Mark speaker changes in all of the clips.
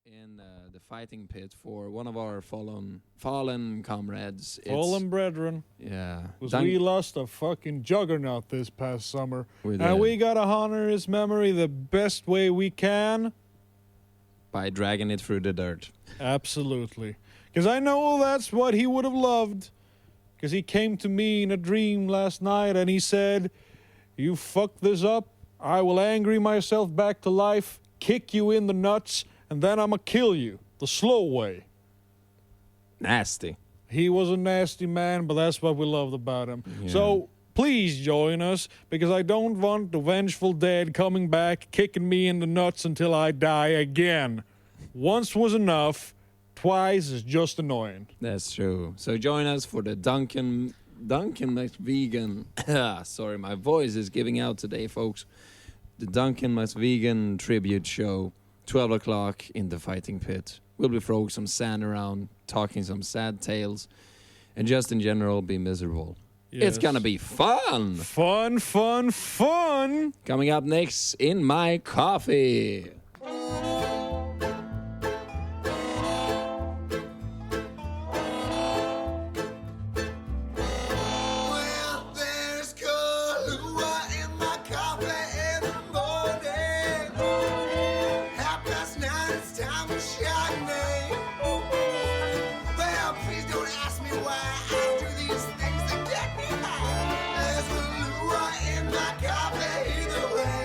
Speaker 1: in the fighting pit for one of our fallen comrades.
Speaker 2: Fallen brethren.
Speaker 1: Yeah.
Speaker 2: Because we lost a fucking juggernaut this past summer.
Speaker 1: We
Speaker 2: and
Speaker 1: did.
Speaker 2: we gotta honor his memory the best way we can.
Speaker 1: By dragging it through the dirt.
Speaker 2: Absolutely. Because I know that's what he would have loved. Because he came to me in a dream last night and he said, "You fuck this up, I will angry myself back to life, kick you in the nuts, and then I'ma kill you. The slow way."
Speaker 1: Nasty.
Speaker 2: He was a nasty man, but that's what we loved about him.
Speaker 1: Yeah.
Speaker 2: So please join us, because I don't want the vengeful dead coming back, kicking me in the nuts until I die again. Once was enough. Twice is just annoying.
Speaker 1: That's true. So join us for the Duncan McVegan. Sorry, my voice is giving out today, folks. The Duncan McVegan tribute show, 12 o'clock in the fighting pit. We'll be throwing some sand around, talking some sad tales, and just in general be miserable.
Speaker 2: Yes.
Speaker 1: It's gonna be fun!
Speaker 2: Fun, fun, fun!
Speaker 1: Coming up next in my coffee.
Speaker 3: Well, there's Kahlua in my coffee in the morning. 9:30, it's time for Chardonnay. Well, please don't ask me why I do these things that get me high. There's Kahlua in my coffee either way.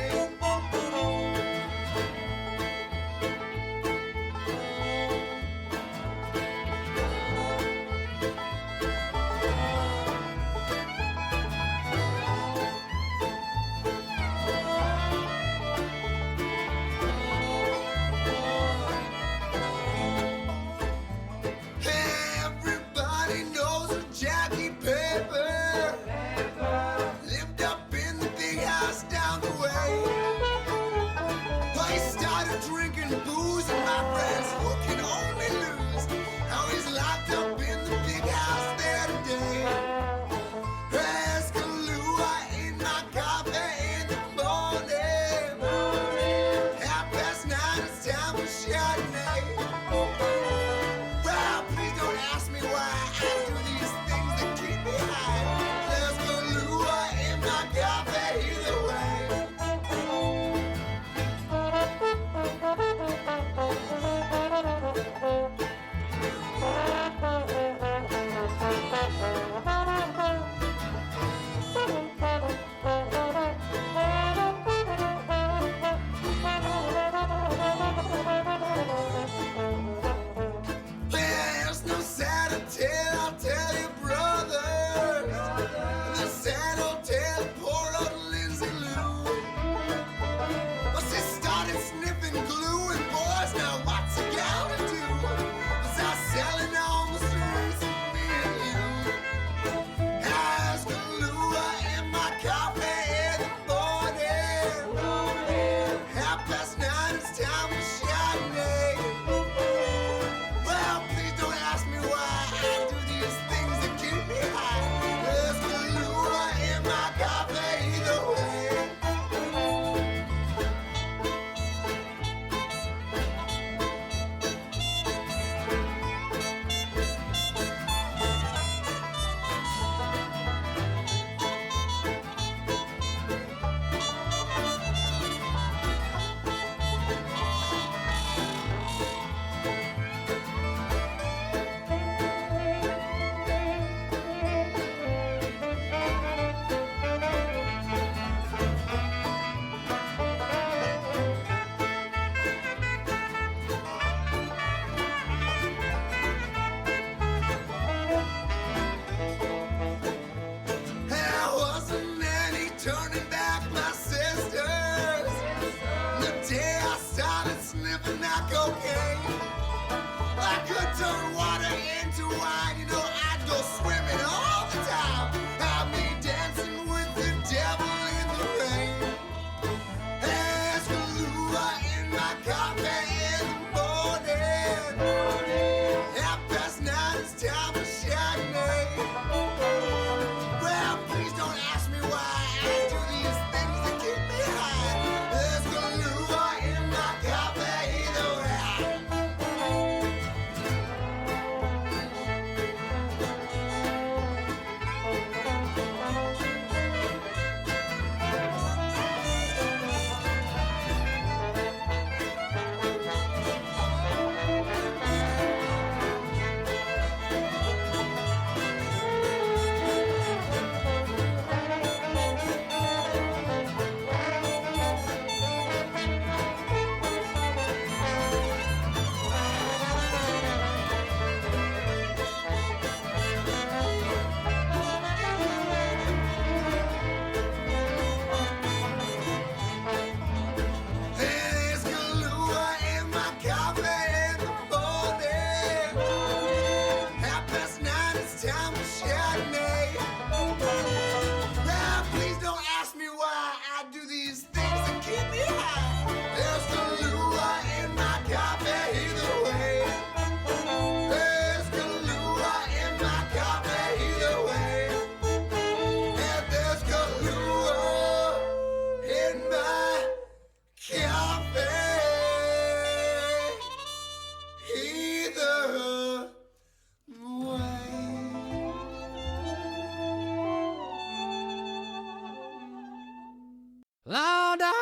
Speaker 4: Long dog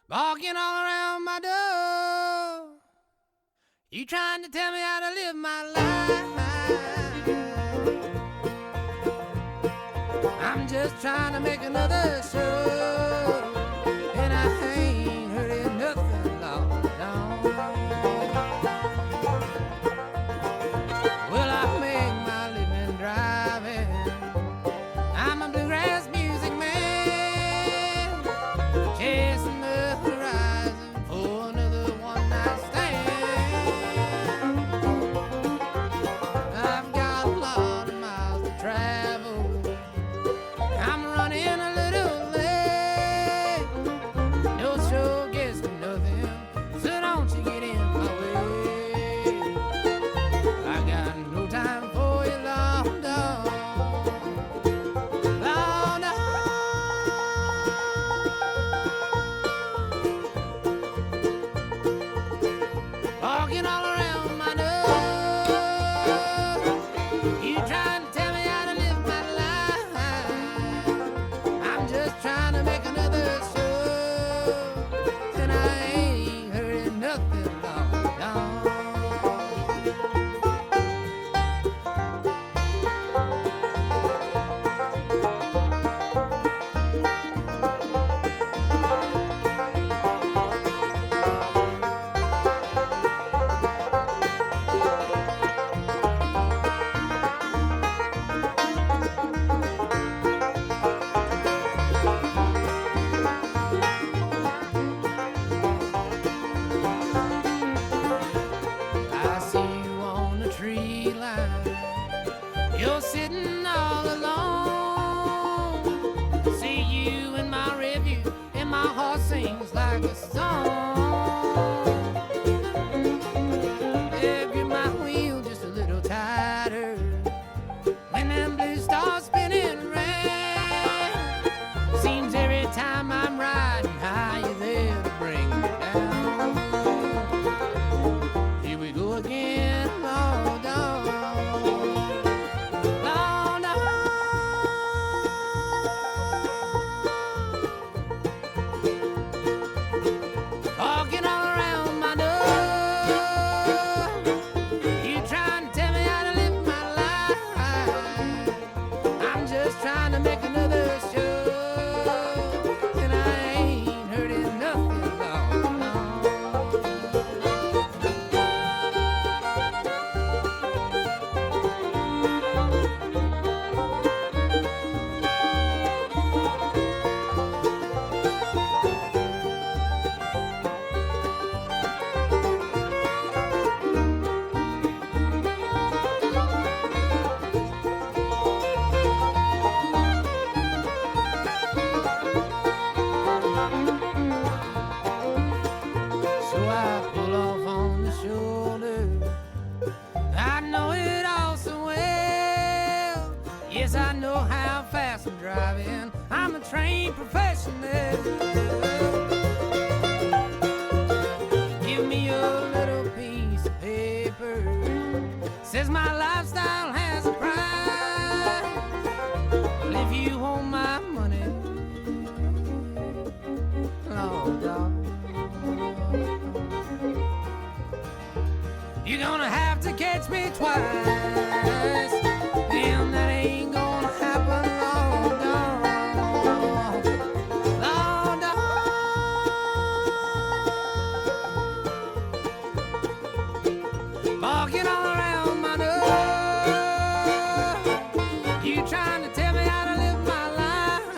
Speaker 4: barking all around my door. You trying to tell me how to live my life. I'm just trying to make another show, and I ain't heard nothing long dog. Well, I make my living driving. I'm a bluegrass music man, chasing the horizon for another one night stand. I've got a lot of miles to travel. I'm running a little late. No show gets to nothing, so don't you get in my way. I got no time for you, long dog. Long dog. Walking all around my door. You trying to tell me how to live my life. I'm just trying to make another show, and I ain't heard nothing long dog. I see you on the tree line. You're sitting all alone. See you in my review, and my heart sings like a song. Grip my wheel just a little tighter. When them blue stars spinning round, seems every time I'm riding high, you're there to bring me down. Here we go again, long dog. Long dog. Walking all around my door. You trying to tell me how to live my life. I'm just trying to make another show, and I ain't heard nothing long, long. So I pull off on the shoulder. I know it all so well. Yes, I know how fast I'm driving. I'm a trained professional. Give me a little piece of paper. Says my lifestyle has a price. Well, if you want my money, Lord, dog, you're gonna have to catch me twice. Damn, that ain't gonna happen, long dog. Long dog. Walking all around my door. You trying to tell me how to live my life.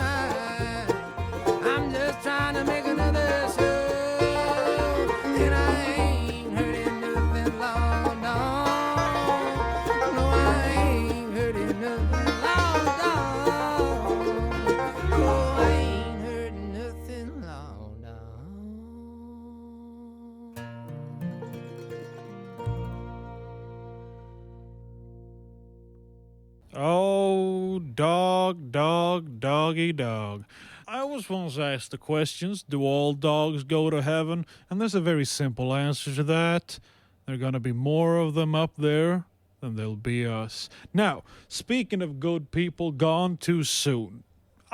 Speaker 4: I'm just trying to make another show, and I ain't heard nothing long, dog. No, I ain't heard nothing long, dog. No, I ain't heard nothing long, dog.
Speaker 2: Oh, dog, dog, doggy dog. I was once asked the questions, do all dogs go to heaven? And there's a very simple answer to that. There are going to be more of them up there than there'll be us. Now, speaking of good people gone too soon,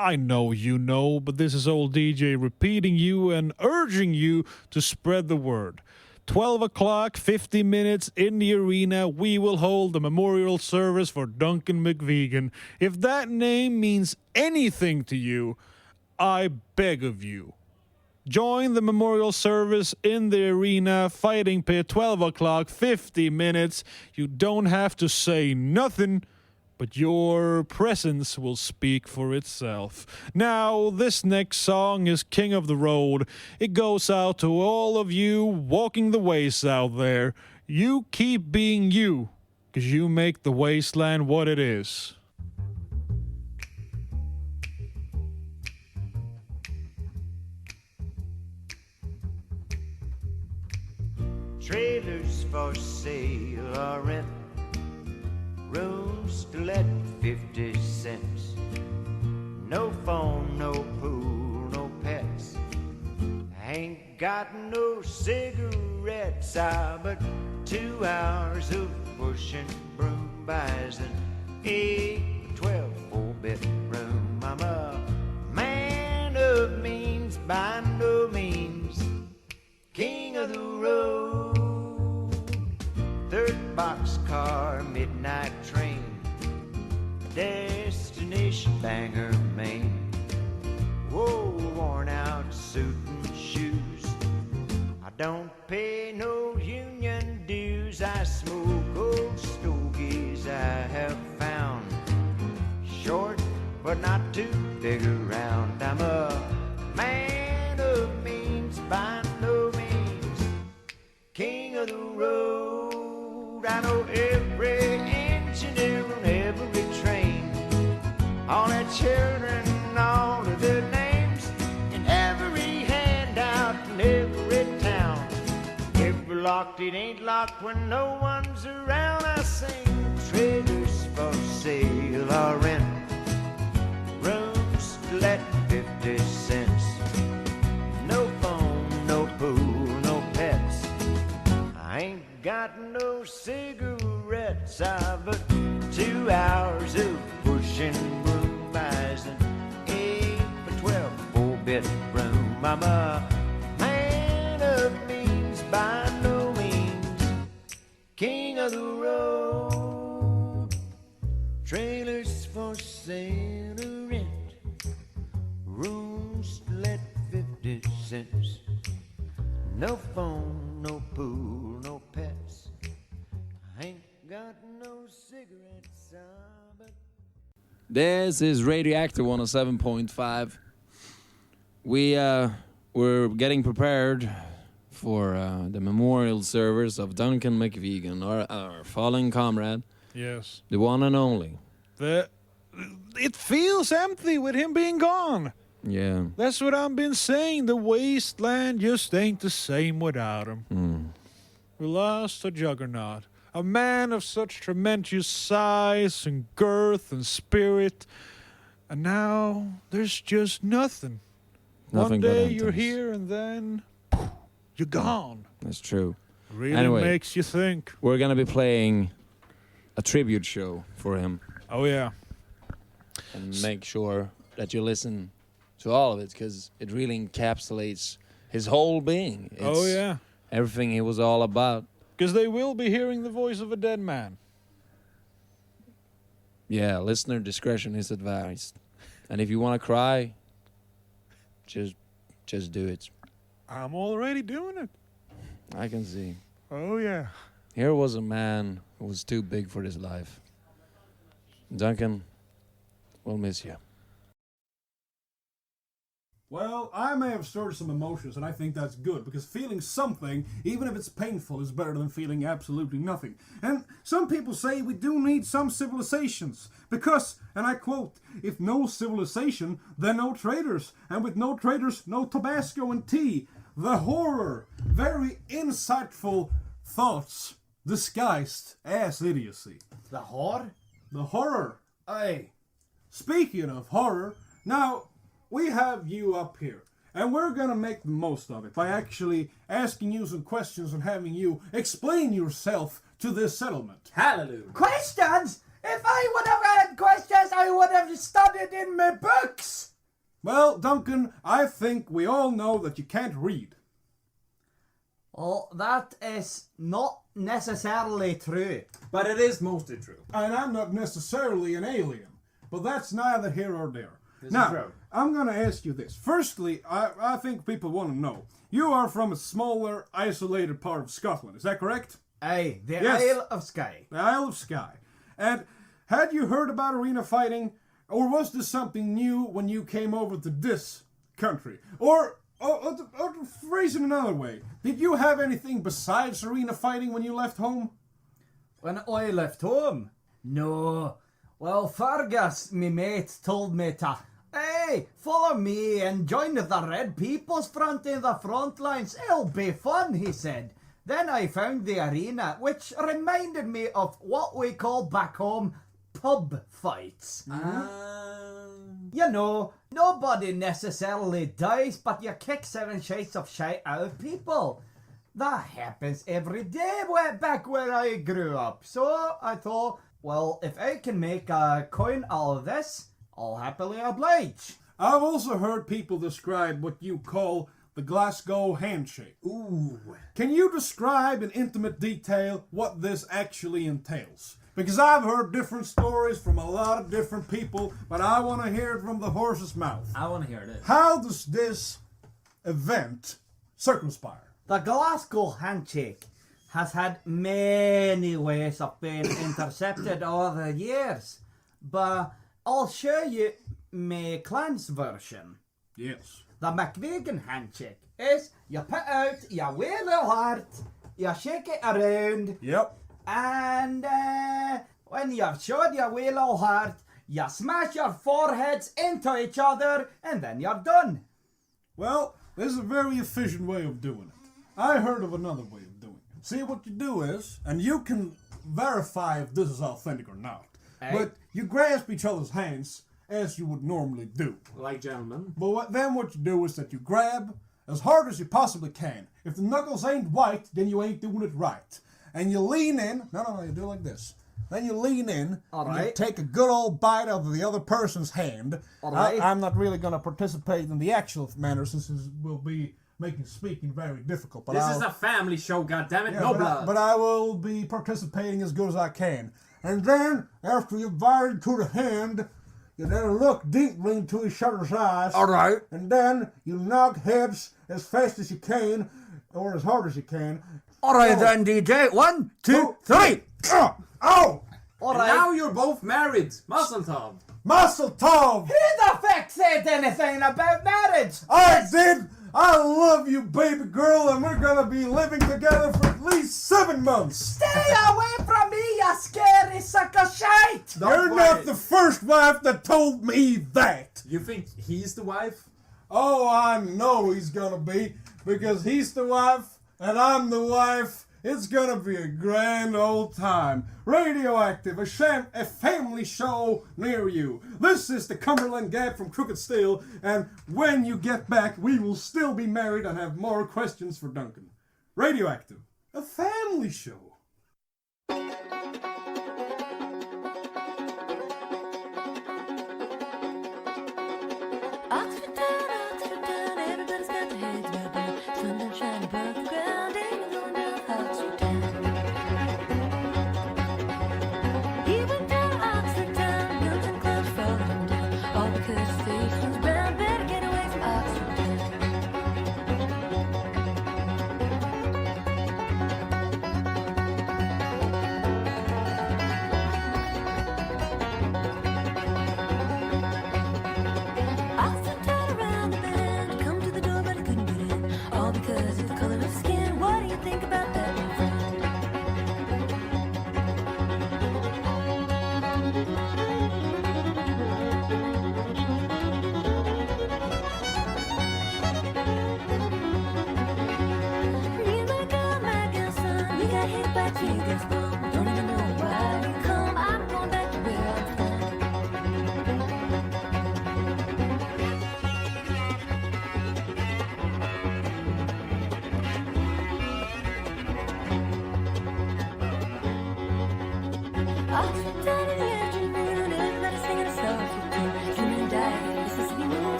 Speaker 2: I know you know, but this is old DJ repeating you and urging you to spread the word. 12 o'clock, 50 minutes in the arena, we will hold the memorial service for Duncan McVegan. If that name means anything to you, I beg of you, join the memorial service in the arena, fighting pit, 12 o'clock, 50 minutes. You don't have to say nothing, but your presence will speak for itself. Now, this next song is King of the Road. It goes out to all of you walking the waste out there. You keep being you, 'cause you make the wasteland what it is.
Speaker 5: Trailers for sale or rent, rooms to let 50 cents. No phone, no pool, no pets. Ain't got no cigarettes, but 2 hours of pushing broom buys an 8, 12, 4-bedroom. I'm a man of means, by no means king of the road. Third boxcar, midnight train, destination Bangor, Maine. Whoa, worn out suit and shoes. I don't pay no union dues. I smoke old stogies I have found. Short, but not too big around. I'm a man of means, by no means king of the road. I know every engineer on every train, all the children, all of their names, and every handout in every town. If we're locked, it ain't locked when no one's around. I sing trailers for sale or rent, rooms to let 50 cents. No phone, no pool, no pets. I ain't got no cigarettes, but 2 hours of pushing broom buys an 8 for 12, 4-bedroom. I'm a man of means, by no means king of the road. Trailers for sale or rent, rooms to let 50 cents. No phone, no pool, no pets. I ain't got no cigarettes, but
Speaker 1: This is Radioactive 107.5. We're getting prepared for the memorial service of Duncan McVegan, our fallen comrade,
Speaker 2: Yes.
Speaker 1: the one and only.
Speaker 2: It feels empty with him being gone.
Speaker 1: Yeah.
Speaker 2: That's what I've been saying. The wasteland just ain't the same without him. We lost a juggernaut, a man of such tremendous size and girth and spirit, and now there's just nothing.
Speaker 1: Nothing
Speaker 2: One
Speaker 1: but
Speaker 2: day you're
Speaker 1: emptiness.
Speaker 2: here and then you're gone.
Speaker 1: That's true.
Speaker 2: Really
Speaker 1: Anyway.
Speaker 2: makes you think.
Speaker 1: We're going to be playing a tribute show for him
Speaker 2: Oh yeah.
Speaker 1: and make sure that you listen to all of it because it really encapsulates his whole being. It's
Speaker 2: Oh yeah.
Speaker 1: everything he was all about.
Speaker 2: Because they will be hearing the voice of a dead man.
Speaker 1: Yeah, listener discretion is advised. And if you want to cry, just do it.
Speaker 2: I'm already doing it.
Speaker 1: I can see.
Speaker 2: Oh yeah.
Speaker 1: Here was a man who was too big for this life. Duncan, we'll miss you.
Speaker 6: Well, I may have stirred some emotions, and I think that's good, because feeling something, even if it's painful, is better than feeling absolutely nothing. And some people say we do need some civilizations, because, and I quote, if no civilization, then no traders, and with no traders, no Tabasco and tea. The horror, very insightful thoughts, disguised as idiocy.
Speaker 7: The horror?
Speaker 6: The horror.
Speaker 7: Aye.
Speaker 6: Speaking of horror, now, we have you up here, and we're gonna make the most of it by actually asking you some questions and having you explain yourself to this settlement.
Speaker 7: Hallelujah.
Speaker 8: Questions? If I would have had questions, I would have studied in my books.
Speaker 6: Well, Duncan, I think we all know that you can't read.
Speaker 7: Well, that is not necessarily true.
Speaker 8: But it is mostly true.
Speaker 6: And I'm not necessarily an alien, but that's neither here or there.
Speaker 8: This
Speaker 6: Now,
Speaker 8: is true.
Speaker 6: I'm going to ask you this. Firstly, I think people want to know. You are from a smaller, isolated part of Scotland, is that correct?
Speaker 7: Aye, the
Speaker 6: Yes.
Speaker 7: Isle of Skye.
Speaker 6: The Isle of Skye. And had you heard about arena fighting, or was this something new when you came over to this country? Or to phrase it another way, did you have anything besides arena fighting when you left home?
Speaker 7: When I left home? No. Well, Fergus, me mate, told me to, hey, follow me and join the Red People's Front in the front lines. It'll be fun, he said. Then I found the arena, which reminded me of what we call back home pub fights. You know, nobody necessarily dies, but you kick 7 shades of shite out of people. That happens every day back where I grew up. So I thought, well, if I can make a coin out of this, I'll happily oblige.
Speaker 6: I've also heard people describe what you call the Glasgow handshake.
Speaker 8: Ooh.
Speaker 6: Can you describe in intimate detail what this actually entails? Because I've heard different stories from a lot of different people, but I want to hear it from the horse's mouth.
Speaker 8: I want to hear this.
Speaker 6: How does this event circumspire?
Speaker 7: The Glasgow handshake has had many ways of being intercepted over the years, but I'll show you my clan's version.
Speaker 6: Yes.
Speaker 7: The McVegan handshake is you put out your wee little heart, you shake it around,
Speaker 6: Yep.
Speaker 7: and when you've showed your wee little heart, you smash your foreheads into each other, and then you're done.
Speaker 6: Well, this is a very efficient way of doing it. I heard of another way of doing it. See, what you do is, and you can verify if this is authentic or not, but you grasp each other's hands as you would normally do.
Speaker 8: Like gentlemen.
Speaker 6: But then what you do is that you grab as hard as you possibly can. If the knuckles ain't white, then you ain't doing it right. And you lean in. No, you do it like this. Then you lean in,
Speaker 7: All
Speaker 6: and you
Speaker 7: right.
Speaker 6: take a good old bite of the other person's hand.
Speaker 7: All right.
Speaker 6: I'm not really going to participate in the actual manner since this will be making speaking very difficult. But
Speaker 8: This
Speaker 6: I'll,
Speaker 8: is a family show, goddammit.
Speaker 6: yeah,
Speaker 8: No
Speaker 6: but
Speaker 8: blood.
Speaker 6: but I will be participating as good as I can. And then, after you've bited to the hand, you then look deeply into each other's eyes.
Speaker 7: All right.
Speaker 6: And then you knock heads as fast as you can, or as hard as you can.
Speaker 7: All right
Speaker 6: Oh.
Speaker 7: then, DJ. 1, 2, 3.
Speaker 6: Oh!
Speaker 7: All
Speaker 8: And
Speaker 7: right.
Speaker 8: now you're both married. Mazel tov.
Speaker 6: Mazel tov!
Speaker 7: Who the fuck said anything about marriage?
Speaker 6: I did! I love you, baby girl, and we're gonna be living together for at least 7 months.
Speaker 7: Stay away from me, you scary suck of shite!
Speaker 6: You're not the first wife that told me that.
Speaker 8: You think he's the wife?
Speaker 6: Oh, I know he's gonna be, because he's the wife and I'm the wife. It's gonna be a grand old time. Radioactive, a family show near you. This is the Cumberland Gap from Crooked Steel, and when you get back, we will still be married and have more questions for Duncan. Radioactive, a family show.
Speaker 9: Oxford town, everybody's got their heads right down. Sun don't shine above the ground, ain't no going down Oxford town. He went down Oxford town, guns and clubs followed him down. All because his face was brown, better get away from Oxford town.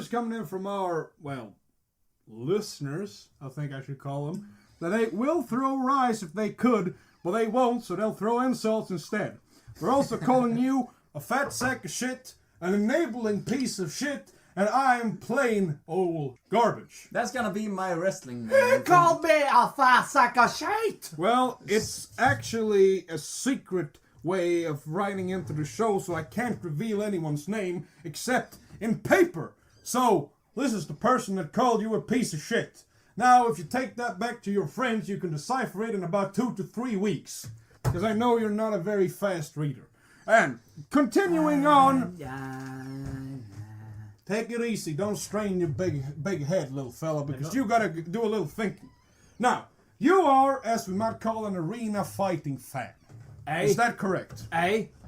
Speaker 6: stories coming in from our, well, listeners, I think I should call them, that they will throw rice if they could, but they won't, so they'll throw insults instead. They're also calling you a fat sack of shit, an enabling piece of shit, and I am plain old garbage.
Speaker 10: That's gonna be my wrestling
Speaker 7: Who
Speaker 10: name.
Speaker 7: called me a fat sack of shite?
Speaker 6: Well, it's actually a secret way of writing into the show, so I can't reveal anyone's name except in paper. So, this is the person that called you a piece of shit. Now, if you take that back to your friends, you can decipher it in about 2 to 3 weeks. Because I know you're not a very fast reader. And, continuing on... Take it easy. Don't strain your big head, little fella, because you gotta do a little thinking. Now, you are, as we might call, an arena fighting fan. Is that correct?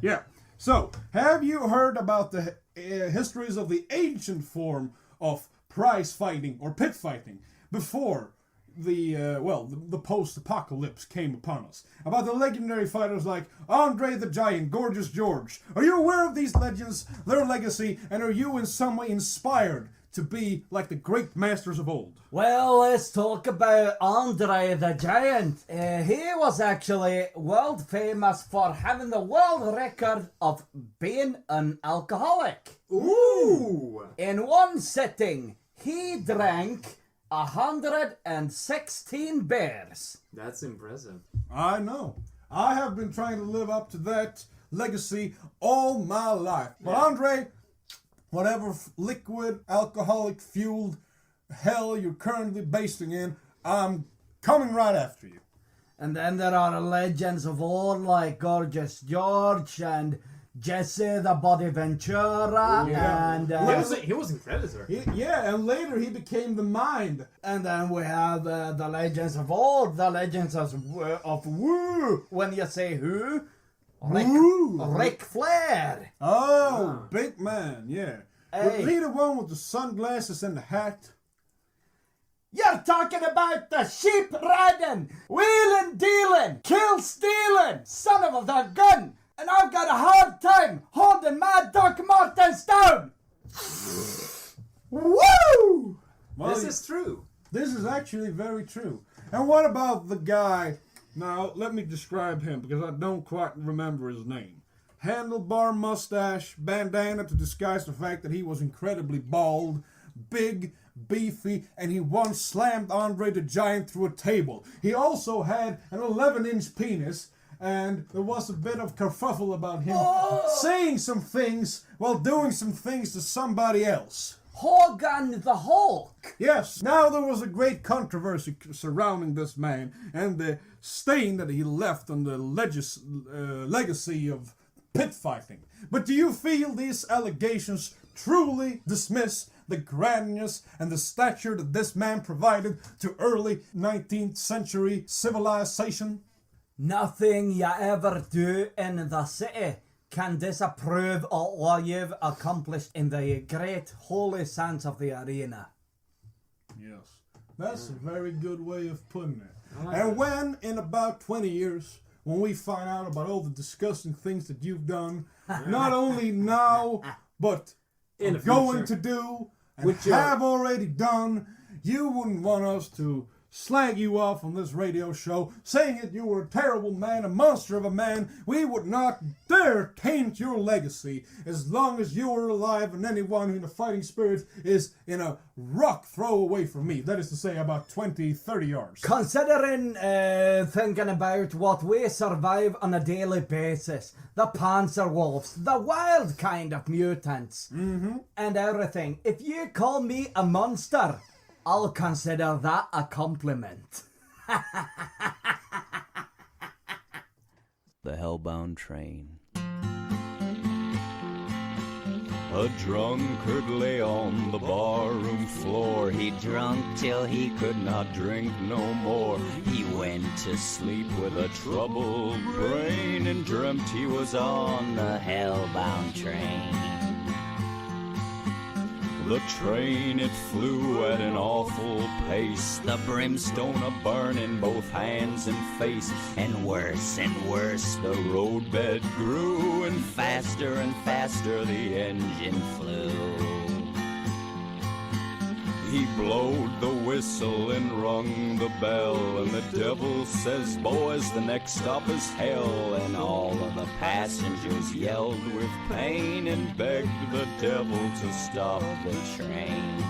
Speaker 6: Yeah. So, have you heard about the histories of the ancient form of prize fighting or pit fighting before the post-apocalypse came upon us? About the legendary fighters like Andre the Giant, Gorgeous George. Are you aware of these legends, their legacy, and are you in some way inspired to be like the great masters of old?
Speaker 7: Well, let's talk about Andre the Giant. He was actually world famous for having the world record of being an alcoholic.
Speaker 8: Ooh!
Speaker 7: In one sitting, he drank 116 beers.
Speaker 8: That's impressive.
Speaker 6: I know. I have been trying to live up to that legacy all my life. But Andre, whatever liquid, alcoholic fueled hell you're currently basting in, I'm coming right after you.
Speaker 7: And then there are legends of old like Gorgeous George and Jesse the Body Ventura.
Speaker 6: Yeah.
Speaker 7: And
Speaker 8: He was in Predator.
Speaker 6: And later he became the Mind.
Speaker 7: and then we have the legends of old, the legends of woo. When you say who, Ric Flair.
Speaker 6: Oh, big man, yeah.
Speaker 7: Hey.
Speaker 6: Was he the one with the sunglasses and the hat?
Speaker 7: You're talking about the sheep riding, wheeling dealing, kill stealing, son of a gun. And I've got a hard time holding my Doc Martens down. Woo!
Speaker 6: Well,
Speaker 8: This is true.
Speaker 6: This is actually very true. And what about the guy? Now, let me describe him because I don't quite remember his name. Handlebar mustache, bandana to disguise the fact that he was incredibly bald, big, beefy, and he once slammed Andre the Giant through a table. He also had an 11-inch penis, and there was a bit of kerfuffle about him saying some things while doing some things to somebody else.
Speaker 7: Hogan the Hulk.
Speaker 6: Yes, now there was a great controversy surrounding this man and the stain that he left on the legacy of pit fighting. But do you feel these allegations truly dismiss the grandness and the stature that this man provided to early 19th century civilization?
Speaker 7: Nothing you ever do in the city can disapprove of what you've accomplished in the great holy sands of the arena.
Speaker 6: Yes, that's a very good way of putting it. And when, in about 20 years, when we find out about all the disgusting things that you've done, not only now, but
Speaker 8: In the
Speaker 6: going
Speaker 8: future.
Speaker 6: to do, and
Speaker 8: With your-
Speaker 6: have already done, you wouldn't want us to slag you off on this radio show, saying that you were a terrible man, a monster of a man. We would not dare taint your legacy as long as you are alive and anyone in the fighting spirit is in a rock throw away from me. That is to say, about 20, 30 yards.
Speaker 7: Considering thinking about what we survive on a daily basis, the Panzer Wolves, the wild kind of mutants, and everything, if you call me a monster, I'll consider that a compliment.
Speaker 11: The Hellbound Train. A drunkard lay on the barroom floor. He drunk till he could not drink no more. He went to sleep with a troubled brain and dreamt he was on the Hellbound Train. The train, it flew at an awful pace, the brimstone a-burning both hands and face, and worse the roadbed grew, and faster the engine flew. He blowed the whistle and rung the bell, and the devil says, boys, the next stop is hell. And all of the passengers yelled with pain and begged the devil to stop the train.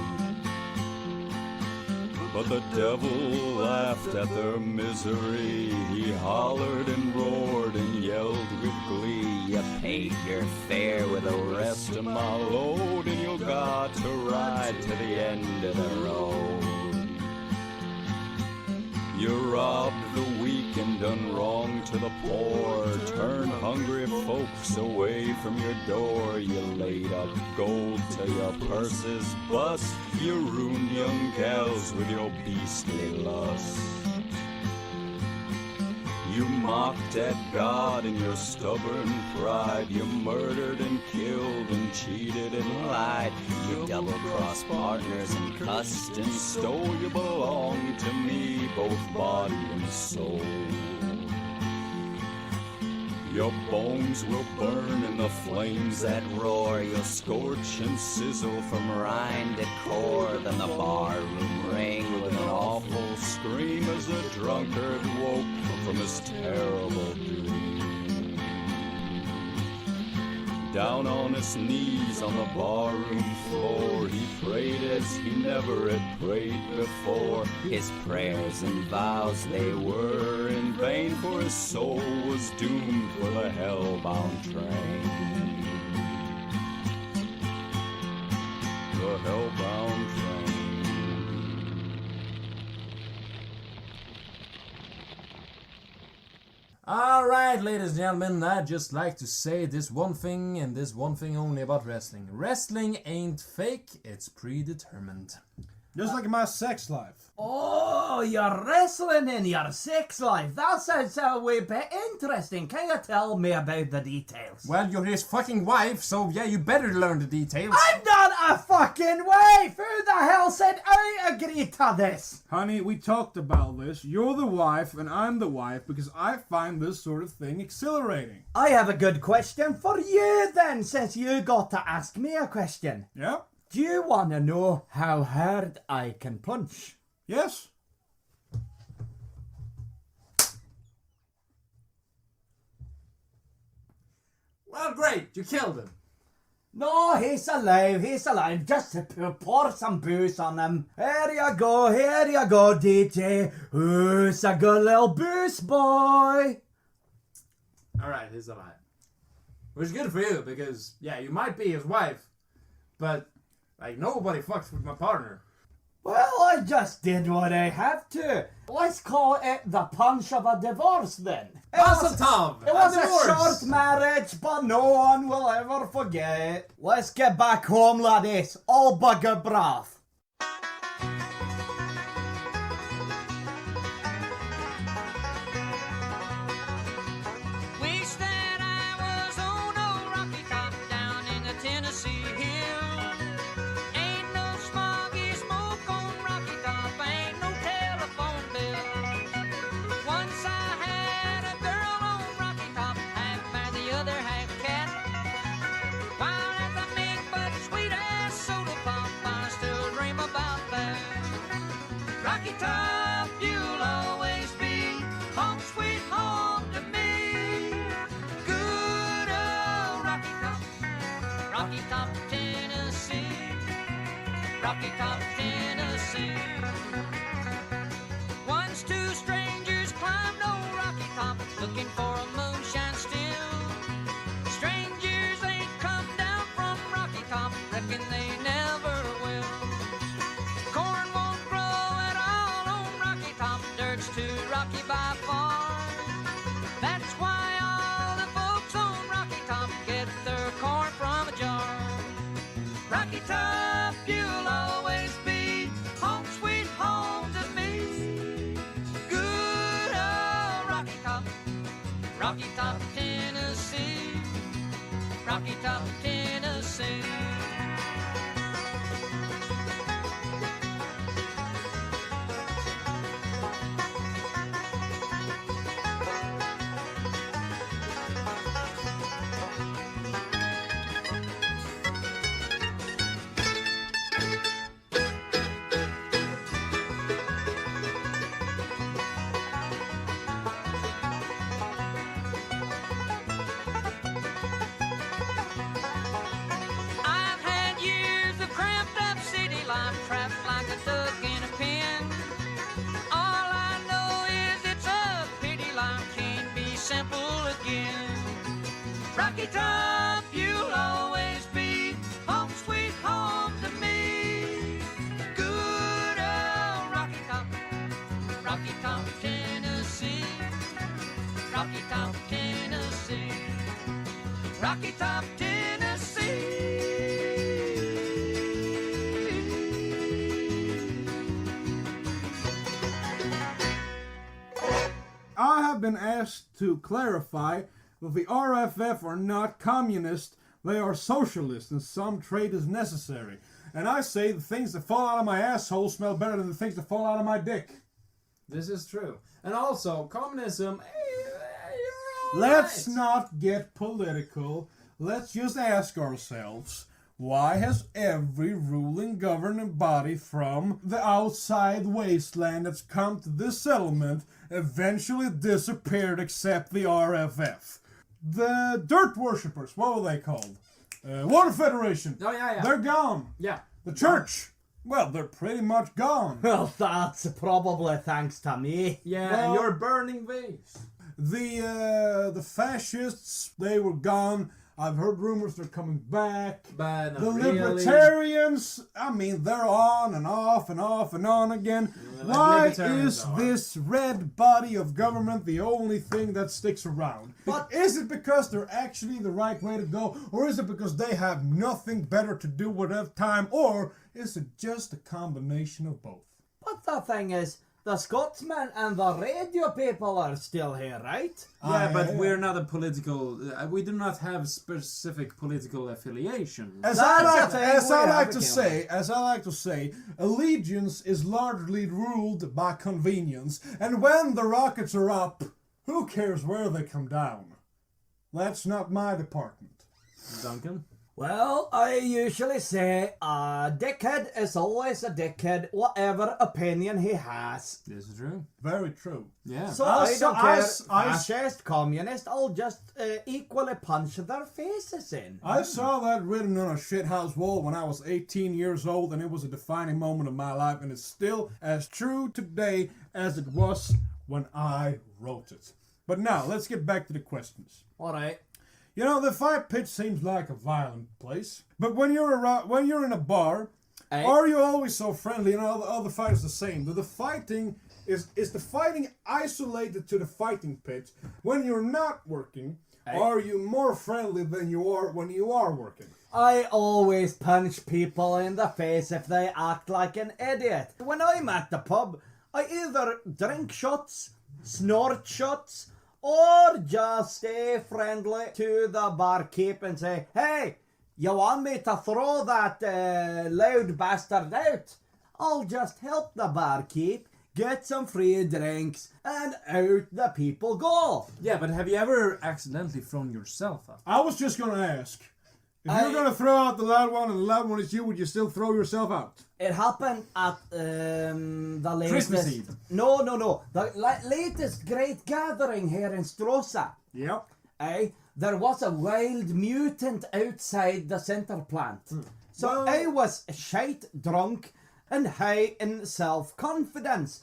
Speaker 11: But the devil laughed at their misery. He hollered and roared and yelled with glee. You paid your fare with the rest of my load, and you got to ride to the end of the road. You robbed the weak and done wrong to the poor, turned hungry folks away from your door. You laid up gold till your purses bust. You ruined young gals with your beastly lust. You mocked at God in your stubborn pride. You murdered and killed and cheated and lied. You double-crossed partners and cussed and stole. You belong to me, both body and soul. Your bones will burn in the flames that roar. You'll scorch and sizzle from rind to core. Then the barroom rang with an awful scream as the drunkard woke from his terrible dream. Down on his knees on the barroom floor, he prayed as he never had prayed before. His prayers and vows, they were in vain, for his soul was doomed for the hellbound train. The hellbound train.
Speaker 10: All right, ladies and gentlemen, I'd just like to say this one thing and this one thing only about wrestling. Wrestling ain't fake, it's predetermined.
Speaker 6: Just like my sex life.
Speaker 7: Oh, you're wrestling in your sex life. That sounds a wee bit interesting. Can you tell me about the details?
Speaker 10: Well, you're his fucking wife, so yeah, you better learn the details.
Speaker 7: I'm not a fucking wife! Who the hell said I agreed to this?
Speaker 6: Honey, we talked about this. You're the wife and I'm the wife because I find this sort of thing exhilarating.
Speaker 7: I have a good question for you then, since you got to ask me a question.
Speaker 6: Yeah?
Speaker 7: Do you want to know how hard I can punch?
Speaker 6: Yes?
Speaker 10: Well, great, you killed him.
Speaker 7: No, he's alive, just to pour some booze on him. Here you go, DJ. Who's a good little booze boy?
Speaker 10: Alright, he's alive. Which is good for you, because, yeah, you might be his wife, but, like, nobody fucks with my partner.
Speaker 7: Well, I just did what I had to. Let's call it the punch of a divorce then.
Speaker 10: Awesome, Tom!
Speaker 7: It was a short marriage, but no one will ever forget. Let's get back home, laddies. All bugger broth.
Speaker 4: Wish that I was on old Rocky Top down in the Tennessee hills. Ain't no smoggy smoke on Rocky Top, ain't no telephone bill. Once I had a girl on Rocky Top, half man, the other half cat. Wild as a mink, but sweet as soda pop, I still dream about that. Rocky Top, you'll always be home sweet home to me. Good old Rocky Top, Tennessee. Rocky Top, Tennessee. Once two strangers climbed old Rocky Top, looking for a moonshine still. Strangers ain't come down from Rocky Top, reckon they never will. Corn won't grow at all on Rocky Top, dirt's too rocky by far. That's why all the folks on Rocky Top get their corn from a jar. Rocky Top, you'll always be home sweet home to me. Good old Rocky Top, Tennessee. Rocky Top, Tennessee.
Speaker 5: Rocky Top, you'll always be home sweet home to me. Good old Rocky Top, Tennessee. Rocky Top, Tennessee. Rocky Top, Tennessee.
Speaker 6: I have been asked to clarify that the RFF are not communist, they are socialist, and some trade is necessary. And I say the things that fall out of my asshole smell better than the things that fall out of my dick.
Speaker 10: This is true. And also, communism, you're all
Speaker 6: Let's
Speaker 10: right.
Speaker 6: not get political. Let's just ask ourselves, why has every ruling governing body from the outside wasteland that's come to this settlement eventually disappeared except the RFF? The dirt worshippers, what were they called? Water Federation.
Speaker 10: Oh, yeah.
Speaker 6: They're gone.
Speaker 10: Yeah.
Speaker 6: The church, well, they're pretty much gone.
Speaker 7: Well, that's probably thanks to me.
Speaker 10: Yeah,
Speaker 6: Well-
Speaker 10: and you're burning vase.
Speaker 6: The fascists, they were gone. I've heard rumors they're coming back.
Speaker 10: But not
Speaker 6: The
Speaker 10: really.
Speaker 6: libertarians, I mean, they're on and off and off and on again.
Speaker 10: Like
Speaker 6: Why
Speaker 10: libertarians
Speaker 6: is
Speaker 10: are.
Speaker 6: this red body of government the only thing that sticks around?
Speaker 7: But-
Speaker 6: Is it because they're actually the right way to go? Or is it because they have nothing better to do with their time? Or is it just a combination of both?
Speaker 7: But the thing is, the Scotsman and the radio people are still here, right?
Speaker 10: Yeah, but
Speaker 6: Aye.
Speaker 10: we're not a political. We do not have specific political affiliation.
Speaker 6: As
Speaker 7: That's
Speaker 6: I like,
Speaker 7: the thing
Speaker 6: as I
Speaker 7: we
Speaker 6: like
Speaker 7: have
Speaker 6: to
Speaker 7: again.
Speaker 6: say, allegiance is largely ruled by convenience. And when the rockets are up, who cares where they come down? That's not my department.
Speaker 10: Duncan?
Speaker 7: Well, I usually say a dickhead is always a dickhead, whatever opinion he has.
Speaker 10: This is true.
Speaker 6: Very true.
Speaker 10: Yeah.
Speaker 7: So
Speaker 6: I
Speaker 7: I
Speaker 6: saw-
Speaker 7: don't care,
Speaker 6: I-
Speaker 7: fascist, communist, I'll just equally punch their faces in.
Speaker 6: I saw that written on a shithouse wall when I was 18 years old, and it was a defining moment of my life, and it's still as true today as it was when I wrote it. But now, let's get back to the questions.
Speaker 7: Alright.
Speaker 6: You know, the fight pit seems like a violent place, but when you're in a bar,
Speaker 7: Aye.
Speaker 6: are you always so friendly and all the fighters the same? Do the fighting is the fighting isolated to the fighting pit? When you're not working, are you more friendly than you are when you are working?
Speaker 7: I always punch people in the face if they act like an idiot. When I'm at the pub, I either drink shots, snort shots, or just stay friendly to the barkeep and say, hey, you want me to throw that loud bastard out? I'll just help the barkeep get some free drinks, and out the people go.
Speaker 10: Yeah, but have you ever accidentally thrown yourself up?
Speaker 6: I was just gonna ask, if you're gonna throw out the loud one and the loud one is you, would you still throw yourself out?
Speaker 7: It happened at the latest...
Speaker 10: Christmas Eve.
Speaker 7: No. The latest great gathering here in Strosa.
Speaker 6: Yep.
Speaker 7: There was a wild mutant outside the center plant. So
Speaker 6: Well-
Speaker 7: I was shite drunk and high in self-confidence.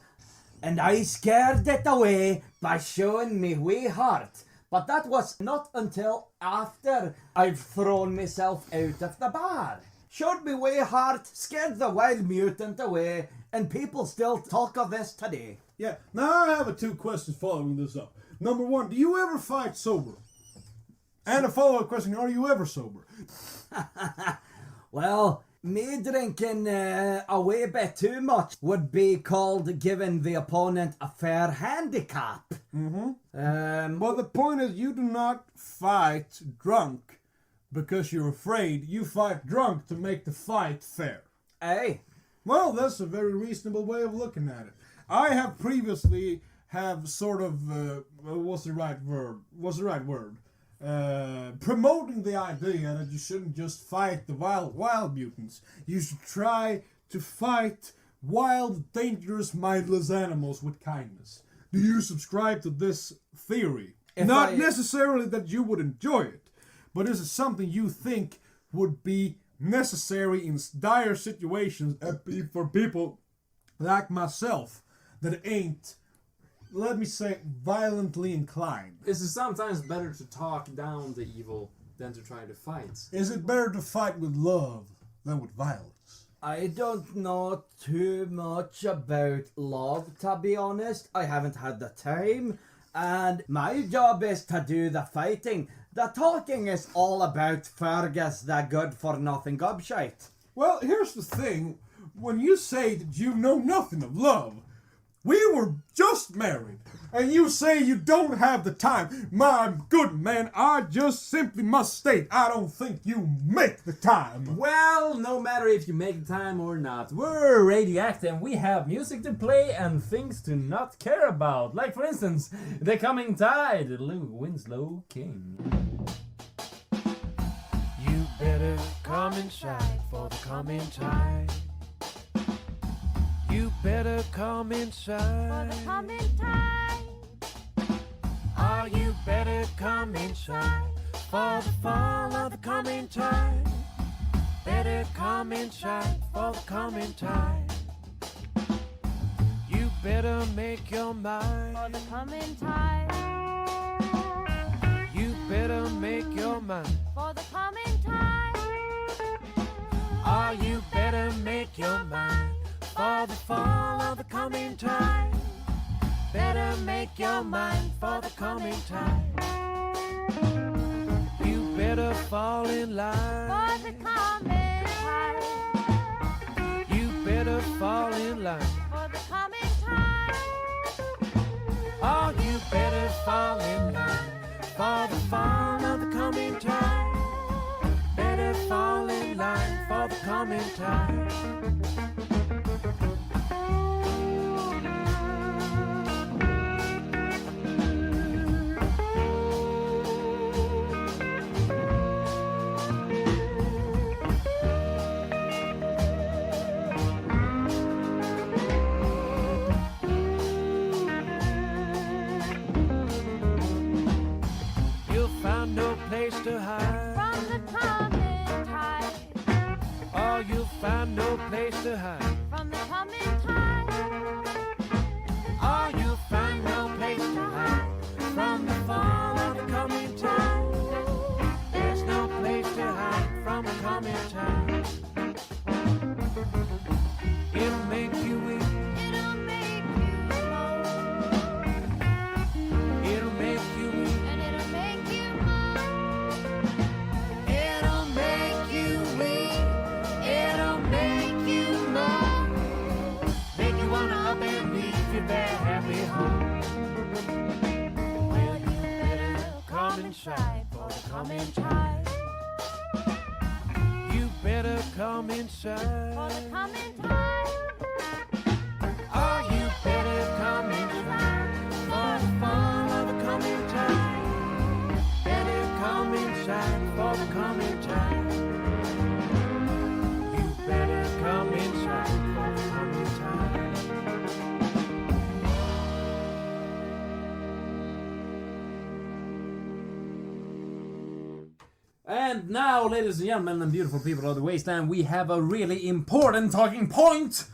Speaker 7: And I scared it away by showing me wee heart. But that was not until after I've thrown myself out of the bar. Showed me wee heart, scared the wild mutant away, and people still talk of this today.
Speaker 6: Yeah. Now I have two questions following this up. Number one, do you ever fight sober? And a follow-up question, are you ever sober?
Speaker 7: Well, me drinking a wee bit too much would be called giving the opponent a fair handicap.
Speaker 6: Well, the point is you do not fight drunk because you're afraid. You fight drunk to make the fight fair.
Speaker 7: Aye.
Speaker 6: Well, that's a very reasonable way of looking at it. I have previously have sort of, what's the right word? Promoting the idea that you shouldn't just fight the wild mutants. You should try to fight wild, dangerous, mindless animals with kindness. Do you subscribe to this theory? Not necessarily that you would enjoy it, but is it something you think would be necessary in dire situations for people like myself that ain't, let me say, violently inclined?
Speaker 10: Is it sometimes better to talk down the evil than to try to fight.
Speaker 6: Is it better to fight with love than with violence?
Speaker 7: I don't know too much about love, to be honest. I haven't had the time. And my job is to do the fighting. The talking is all about Fergus, the good-for-nothing gobshite.
Speaker 6: Well, here's the thing. When you say that you know nothing of love, we were just married, and you say you don't have the time. My good man, I just simply must state, I don't think you make the time.
Speaker 10: Well, no matter if you make time or not, we're radioactive and we have music to play and things to not care about. Like, for instance, The Coming Tide, Lou Winslow King.
Speaker 4: You better come inside for the coming tide. You better come inside.
Speaker 9: For the coming tide.
Speaker 4: Oh, you better come inside for the fall of the coming tide. Better come inside for the coming tide. You better make your mind.
Speaker 9: For the coming tide.
Speaker 4: You better make your mind.
Speaker 9: For the coming tide.
Speaker 4: Oh, you better make your mind for the fall of the coming tide. Better make your mind for the coming tide. You better fall in line.
Speaker 9: For the coming tide.
Speaker 4: You better fall in line.
Speaker 9: For the coming tide.
Speaker 4: Oh, you better fall in line for the fall of the coming tide. Better fall in line for the coming tide. Place to hide.
Speaker 9: From the coming tide.
Speaker 4: Oh, you'll find no place to hide.
Speaker 9: From the coming tide.
Speaker 4: Oh, you'll find no place to hide. From the fall of the coming tide. There's no place to hide from the coming tide. It'll make you weak.
Speaker 9: It'll make you moan.
Speaker 4: It'll make you weak.
Speaker 9: And it'll make you moan.
Speaker 4: It'll make you weak. It'll make you moan. Make you wanna up and leave your bad happy home. Well, you better come inside for the coming tide. You better come inside.
Speaker 9: For the coming tide.
Speaker 4: Oh, you better come inside for the fall of the coming tide. Better come inside for the coming tide. You better come inside for the coming tide.
Speaker 10: And now, ladies and gentlemen and beautiful people of the wasteland, we have a really important talking point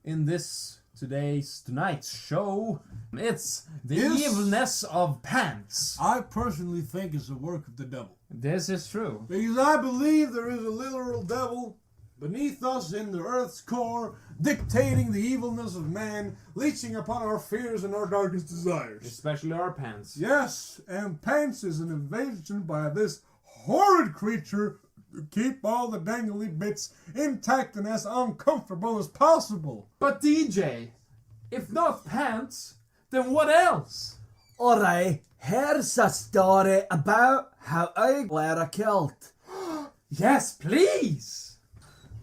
Speaker 10: in tonight's show. It's the
Speaker 6: Yes.
Speaker 10: evilness of pants.
Speaker 6: I personally think it's the work of the devil.
Speaker 10: This is true.
Speaker 6: Because I believe there is a literal devil beneath us in the earth's core, dictating the evilness of man, leeching upon our fears and our darkest desires.
Speaker 10: Especially our pants.
Speaker 6: Yes, and pants is an invasion by this horrid creature to keep all the dangly bits intact and as uncomfortable as possible.
Speaker 10: But DJ, if not pants, then what else?
Speaker 7: Alright, here's a story about how I wear a kilt.
Speaker 10: Yes, please!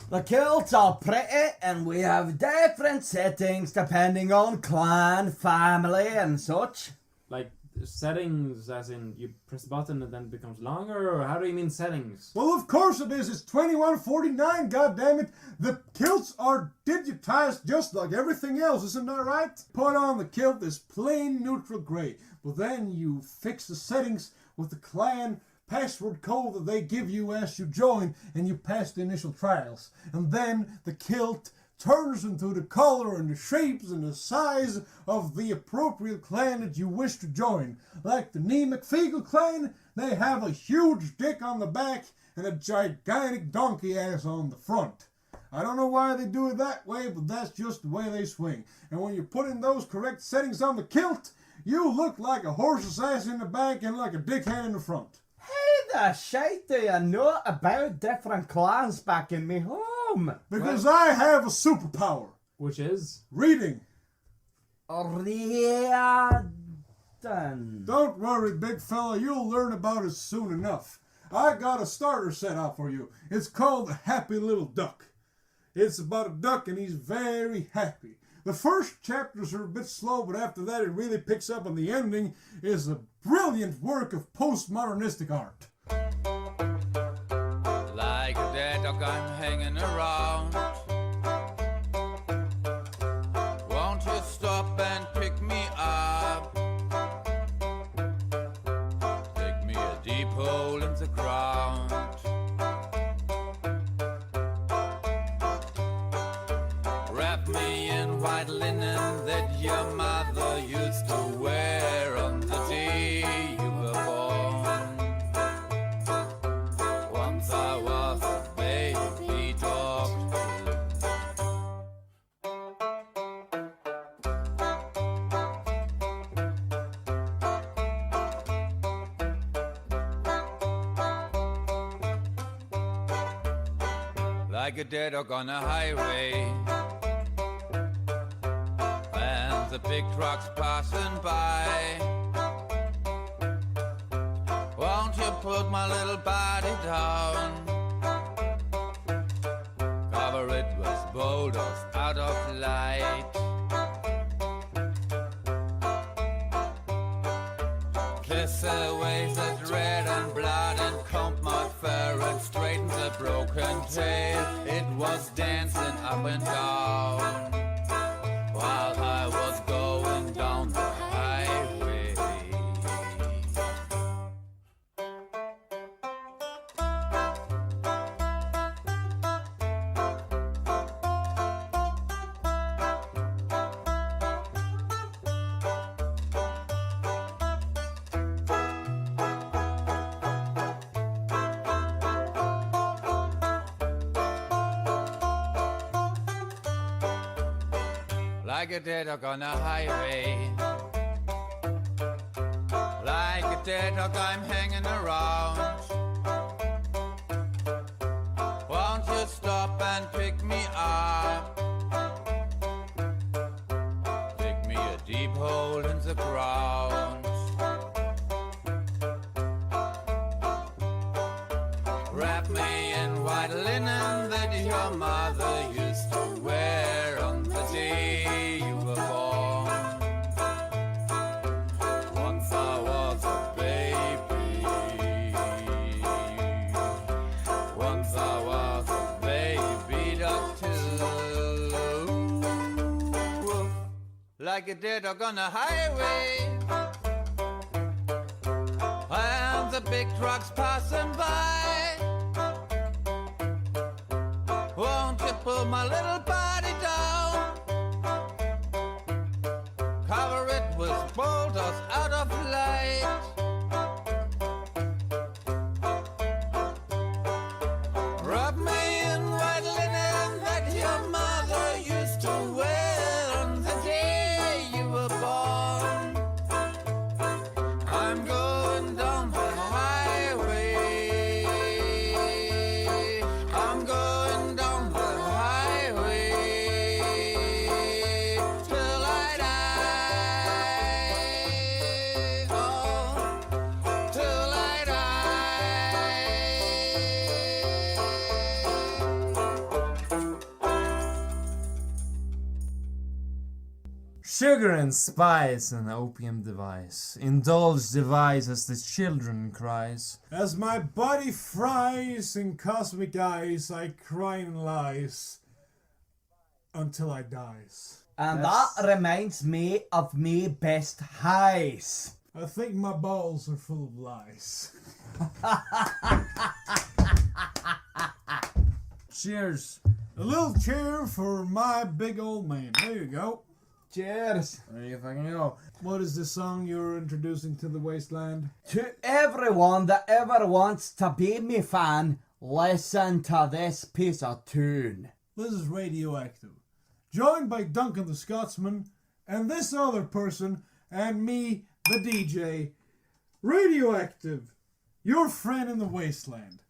Speaker 7: The kilts are pretty and we have different settings depending on clan, family and such.
Speaker 10: Like settings as in you press a button and then it becomes longer, or how do you mean settings?
Speaker 6: Well, of course it is. It's 2149, goddammit. The kilts are digitized just like everything else, isn't that right? Put on the kilt this plain neutral gray, but then you fix the settings with the clan password code that they give you as you join, and you pass the initial trials. And then the kilt turns into the color and the shapes and the size of the appropriate clan that you wish to join. Like the McVegan clan, they have a huge dick on the back and a gigantic donkey ass on the front. I don't know why they do it that way, but that's just the way they swing. And when you put in those correct settings on the kilt, you look like a horse's ass in the back and like a dickhead in the front.
Speaker 7: How the shite do you know about different clans back in me home?
Speaker 6: Because I have a superpower.
Speaker 8: Which is?
Speaker 6: Reading.
Speaker 7: Reading.
Speaker 6: Don't worry, big fella, you'll learn about it soon enough. I got a starter set out for you. It's called The Happy Little Duck. It's about a duck and he's very happy. The first chapters are a bit slow, but after that it really picks up, and the ending is a brilliant work of postmodernistic art.
Speaker 12: Like a dead dog I'm hanging around. Won't you stop and pick me up? Dig me a deep hole in the ground. Wrap me in white linen that your mother used to wear on the day you were born. Once I was a baby dog. Like a dead dog on a highway, and the big trucks passing by. Won't you put my little body down? Cover it with boulders out of light. Kiss away the red and blood and comb my fur and straighten the broken tail. It was dancing up and down while I was going down the highway. Like a dead dog on a highway, like a dead dog I'm hanging around. Won't you stop and pick me up? Dig me a deep hole in the ground. Wrap me in white linen that your mother used to wear on the day you were born. Once I was a baby. Once I was a baby dog too. Like a dead dog on a highway, and the big trucks passing by. Won't you pull my little body down? Cover it with boulders out of light. Rub me in white linen that your mother used to wear on the day you were born. I'm going down the highway. I'm going down the highway till I die. Oh, till I
Speaker 10: Sugar and spice, an opium device. Indulge device as the children cries.
Speaker 6: As my body fries in cosmic eyes, I cry in lies until I dies.
Speaker 7: And that reminds me of me best highs.
Speaker 6: I think my balls are full of lies.
Speaker 10: Cheers
Speaker 6: A little cheer for my big old man. There you go.
Speaker 7: Cheers.
Speaker 6: There you fucking go. What is this song you're introducing to the wasteland?
Speaker 7: To everyone that ever wants to be me fan, listen to this piece of tune.
Speaker 6: This is Radioactive. Joined by Duncan the Scotsman, and this other person, and me, the DJ. Radioactive, your friend in the wasteland.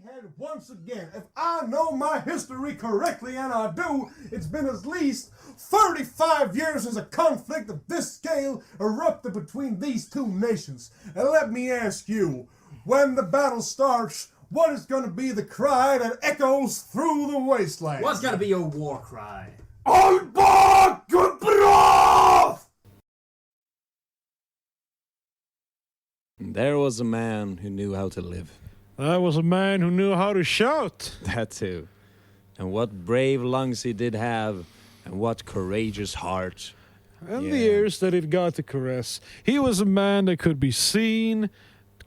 Speaker 6: Head once again. If I know my history correctly, and I do, it's been at least 35 years since a conflict of this scale erupted between these two nations. And let me ask you, when the battle starts, what is going to be the cry that echoes through the wasteland?
Speaker 10: What's gonna be your war cry?
Speaker 6: Alba Gudbrand!
Speaker 1: There was a man who knew how to live.
Speaker 2: That was a man who knew how to shout.
Speaker 1: That too. And what brave lungs he did have, and what courageous heart.
Speaker 2: And the ears that it got to caress. He was a man that could be seen,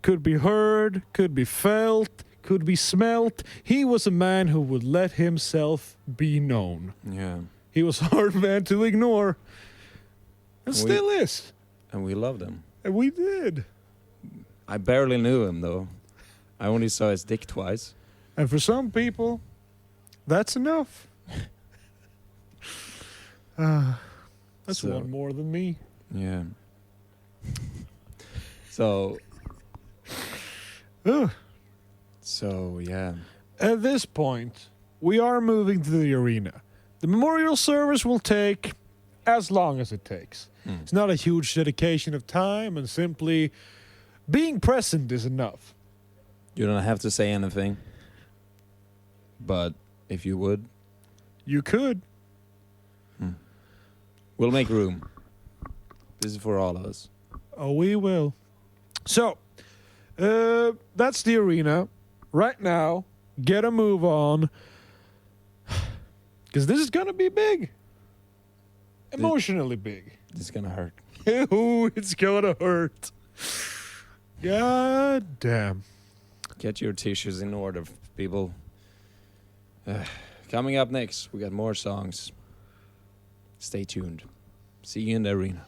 Speaker 2: could be heard, could be felt, could be smelt. He was a man who would let himself be known.
Speaker 1: Yeah.
Speaker 2: He was a hard man to ignore. And still is.
Speaker 1: And we loved him.
Speaker 2: And we did.
Speaker 1: I barely knew him, though. I only saw his dick twice.
Speaker 2: And for some people, that's enough. That's
Speaker 1: So-
Speaker 2: one more than me.
Speaker 1: Yeah. So,
Speaker 2: Ugh.
Speaker 1: yeah.
Speaker 2: At this point, we are moving to the arena. The memorial service will take as long as it takes. It's not a huge dedication of time, and simply being present is enough.
Speaker 1: You don't have to say anything. But if you would,
Speaker 2: You could.
Speaker 1: we'll make room. This is for all of us.
Speaker 2: Oh, we will. So, that's the arena. Right now, get a move on. Because this is going to be big. Emotionally big.
Speaker 1: This is gonna hurt.
Speaker 2: Ooh, it's going to hurt. God damn.
Speaker 1: Get your tissues in order, people. Coming up next, we got more songs. Stay tuned. See you in the arena.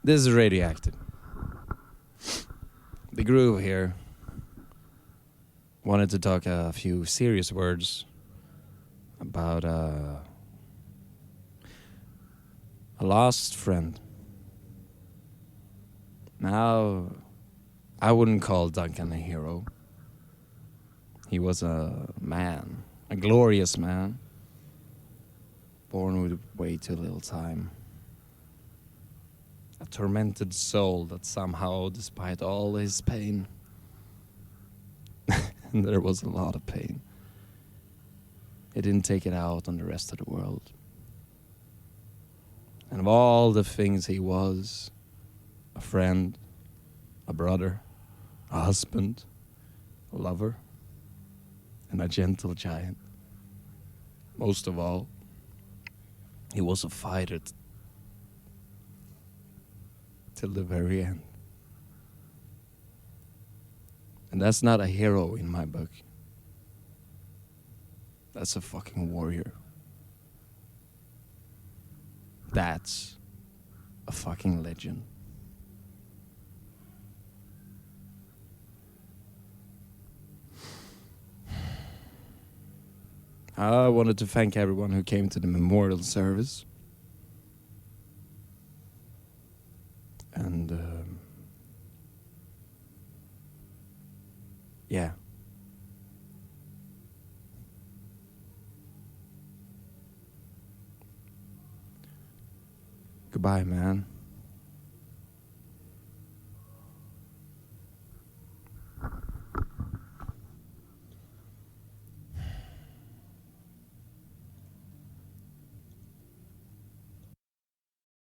Speaker 1: This is Radioactive. The groove here. Wanted to talk a few serious words about A lost friend. Now, I wouldn't call Duncan a hero. He was a man, a glorious man, born with way too little time. A tormented soul that somehow, despite all his pain, and there was a lot of pain, he didn't take it out on the rest of the world. And of all the things he was, a friend, a brother, a husband, a lover, and a gentle giant. Most of all, he was a fighter till the very end. And that's not a hero in my book. That's a fucking warrior. That's a fucking legend. I wanted to thank everyone who came to the memorial service. And, yeah. Goodbye, man.